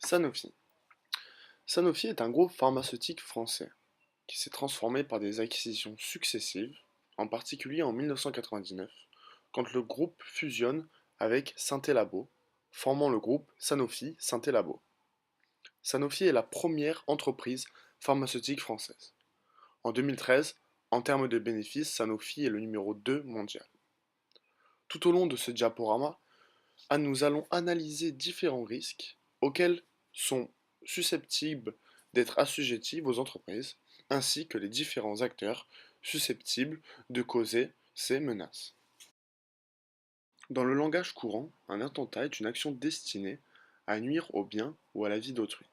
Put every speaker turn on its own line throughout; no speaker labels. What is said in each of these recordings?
Sanofi. Sanofi est un groupe pharmaceutique français qui s'est transformé par des acquisitions successives, en particulier en 1999, quand le groupe fusionne avec Synthé-Labo, formant le groupe Sanofi Synthé-Labo. Sanofi est la première entreprise pharmaceutique française. En 2013, en termes de bénéfices, Sanofi est le numéro 2 mondial. Tout au long de ce diaporama, nous allons analyser différents risques auxquels sont susceptibles d'être assujettis vos entreprises, ainsi que les différents acteurs susceptibles de causer ces menaces. Dans le langage courant, un attentat est une action destinée à nuire au bien ou à la vie d'autrui.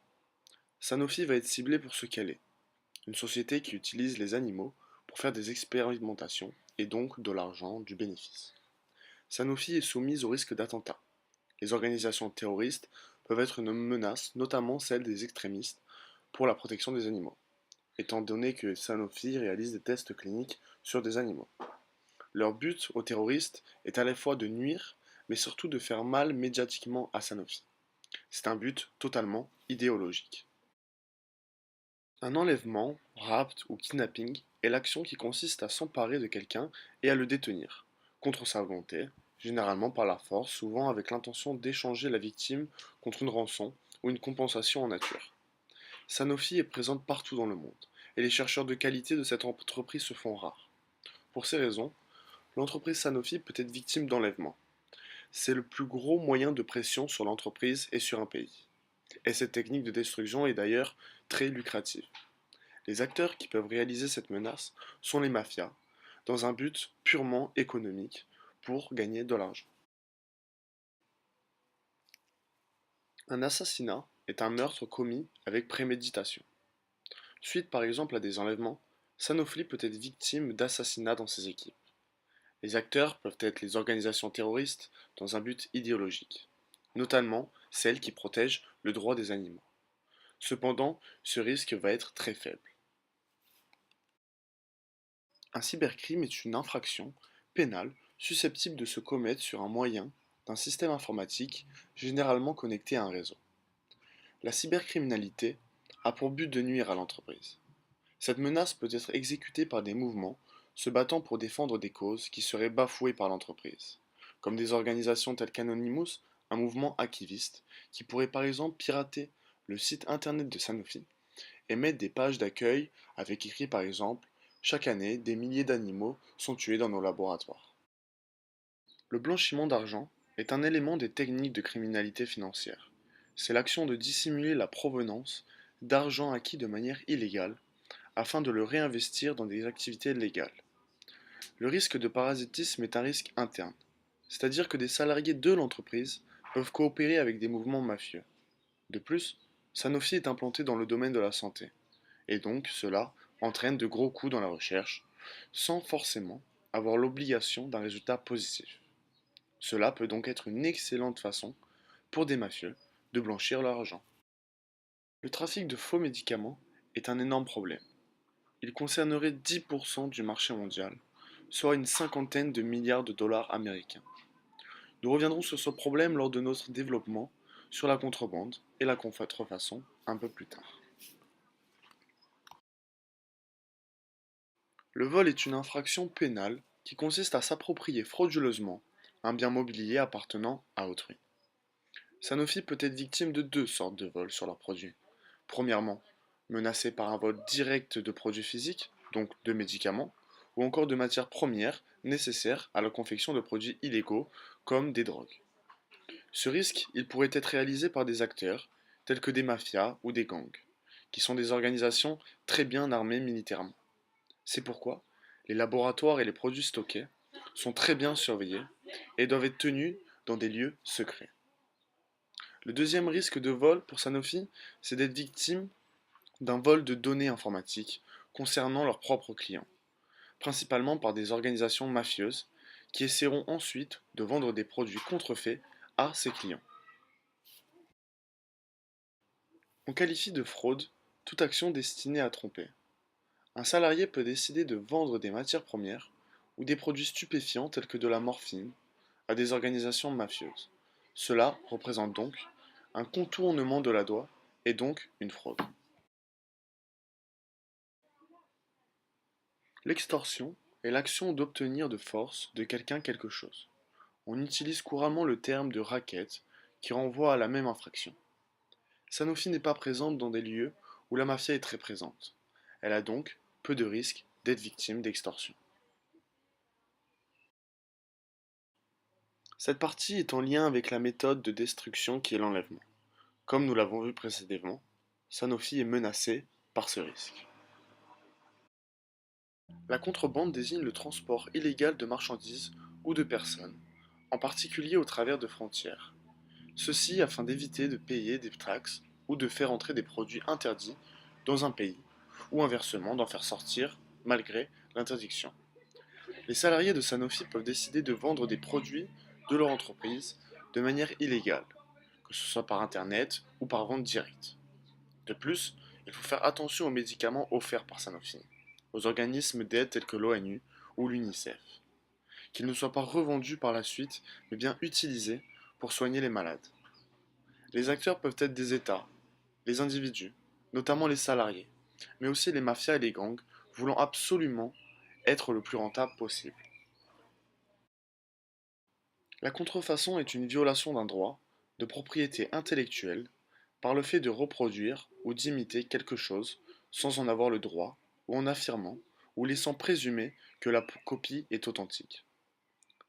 Sanofi va être ciblée pour ce qu'elle est, une société qui utilise les animaux pour faire des expérimentations et donc de l'argent, du bénéfice. Sanofi est soumise au risque d'attentat. Les organisations terroristes peuvent être une menace, notamment celle des extrémistes, pour la protection des animaux, étant donné que Sanofi réalise des tests cliniques sur des animaux. Leur but aux terroristes est à la fois de nuire, mais surtout de faire mal médiatiquement à Sanofi. C'est un but totalement idéologique. Un enlèvement, rapt ou kidnapping est l'action qui consiste à s'emparer de quelqu'un et à le détenir, contre sa volonté, généralement par la force, souvent avec l'intention d'échanger la victime contre une rançon ou une compensation en nature. Sanofi est présente partout dans le monde, et les chercheurs de qualité de cette entreprise se font rares. Pour ces raisons, l'entreprise Sanofi peut être victime d'enlèvement. C'est le plus gros moyen de pression sur l'entreprise et sur un pays. Et cette technique de destruction est d'ailleurs très lucrative. Les acteurs qui peuvent réaliser cette menace sont les mafias, dans un but purement économique, pour gagner de l'argent. Un assassinat est un meurtre commis avec préméditation. Suite par exemple à des enlèvements, Sanofi peut être victime d'assassinats dans ses équipes. Les acteurs peuvent être les organisations terroristes dans un but idéologique, notamment celles qui protègent le droit des animaux. Cependant, ce risque va être très faible. Un cybercrime est une infraction pénale susceptible de se commettre sur un moyen d'un système informatique généralement connecté à un réseau. La cybercriminalité a pour but de nuire à l'entreprise. Cette menace peut être exécutée par des mouvements se battant pour défendre des causes qui seraient bafouées par l'entreprise, comme des organisations telles qu'Anonymous, un mouvement activiste, qui pourrait par exemple pirater le site internet de Sanofi et mettre des pages d'accueil avec écrit par exemple chaque année, des milliers d'animaux sont tués dans nos laboratoires. Le blanchiment d'argent est un élément des techniques de criminalité financière. C'est l'action de dissimuler la provenance d'argent acquis de manière illégale afin de le réinvestir dans des activités légales. Le risque de parasitisme est un risque interne, c'est-à-dire que des salariés de l'entreprise peuvent coopérer avec des mouvements mafieux. De plus, Sanofi est implanté dans le domaine de la santé, et donc cela entraîne de gros coûts dans la recherche, sans forcément avoir l'obligation d'un résultat positif. Cela peut donc être une excellente façon pour des mafieux de blanchir leur argent. Le trafic de faux médicaments est un énorme problème. Il concernerait 10% du marché mondial, soit une cinquantaine de milliards de dollars américains. Nous reviendrons sur ce problème lors de notre développement sur la contrebande et la contrefaçon un peu plus tard. Le vol est une infraction pénale qui consiste à s'approprier frauduleusement un bien mobilier appartenant à autrui. Sanofi peut être victime de deux sortes de vols sur leurs produits. Premièrement, menacé par un vol direct de produits physiques, donc de médicaments, ou encore de matières premières nécessaires à la confection de produits illégaux, comme des drogues. Ce risque, il pourrait être réalisé par des acteurs, tels que des mafias ou des gangs, qui sont des organisations très bien armées militairement. C'est pourquoi les laboratoires et les produits stockés sont très bien surveillés et doivent être tenus dans des lieux secrets. Le deuxième risque de vol pour Sanofi, c'est d'être victime d'un vol de données informatiques concernant leurs propres clients, principalement par des organisations mafieuses qui essaieront ensuite de vendre des produits contrefaits à ces clients. On qualifie de fraude toute action destinée à tromper. Un salarié peut décider de vendre des matières premières ou des produits stupéfiants tels que de la morphine à des organisations mafieuses. Cela représente donc un contournement de la loi et donc une fraude. L'extorsion est l'action d'obtenir de force de quelqu'un quelque chose. On utilise couramment le terme de racket qui renvoie à la même infraction. Sanofi n'est pas présente dans des lieux où la mafia est très présente. Elle a donc peu de risques d'être victime d'extorsion. Cette partie est en lien avec la méthode de destruction qui est l'enlèvement. Comme nous l'avons vu précédemment, Sanofi est menacée par ce risque. La contrebande désigne le transport illégal de marchandises ou de personnes, en particulier au travers de frontières. Ceci afin d'éviter de payer des taxes ou de faire entrer des produits interdits dans un pays, ou inversement d'en faire sortir malgré l'interdiction. Les salariés de Sanofi peuvent décider de vendre des produits de leur entreprise de manière illégale, que ce soit par Internet ou par vente directe. De plus, il faut faire attention aux médicaments offerts par Sanofi, aux organismes d'aide tels que l'ONU ou l'UNICEF, qu'ils ne soient pas revendus par la suite, mais bien utilisés pour soigner les malades. Les acteurs peuvent être des États, les individus, notamment les salariés, mais aussi les mafias et les gangs, voulant absolument être le plus rentable possible. La contrefaçon est une violation d'un droit de propriété intellectuelle par le fait de reproduire ou d'imiter quelque chose sans en avoir le droit, ou en affirmant ou laissant présumer que la copie est authentique.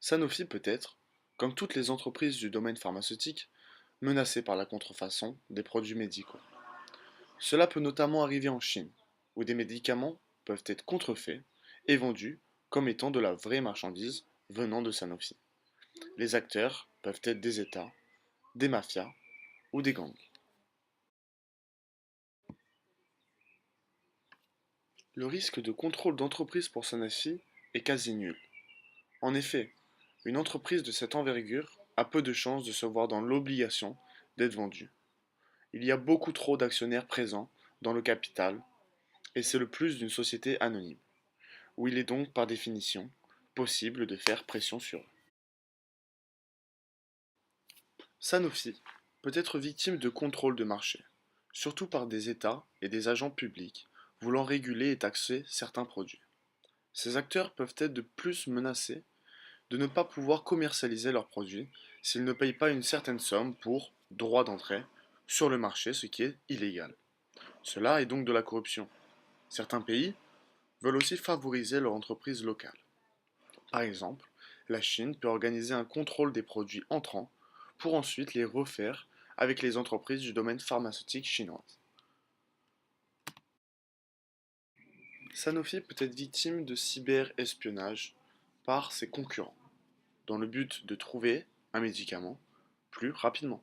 Sanofi peut être, comme toutes les entreprises du domaine pharmaceutique, menacée par la contrefaçon des produits médicaux. Cela peut notamment arriver en Chine, où des médicaments peuvent être contrefaits et vendus comme étant de la vraie marchandise venant de Sanofi. Les acteurs peuvent être des États, des mafias ou des gangs. Le risque de contrôle d'entreprise pour Sanofi est quasi nul. En effet, une entreprise de cette envergure a peu de chances de se voir dans l'obligation d'être vendue. Il y a beaucoup trop d'actionnaires présents dans le capital et c'est le plus d'une société anonyme, où il est donc par définition possible de faire pression sur eux. Sanofi peut être victime de contrôle de marché, surtout par des États et des agents publics voulant réguler et taxer certains produits. Ces acteurs peuvent être de plus menacés de ne pas pouvoir commercialiser leurs produits s'ils ne payent pas une certaine somme pour droit d'entrée sur le marché, ce qui est illégal. Cela est donc de la corruption. Certains pays veulent aussi favoriser leurs entreprises locales. Par exemple, la Chine peut organiser un contrôle des produits entrants pour ensuite les refaire avec les entreprises du domaine pharmaceutique chinoise. Sanofi peut être victime de cyberespionnage par ses concurrents, dans le but de trouver un médicament plus rapidement.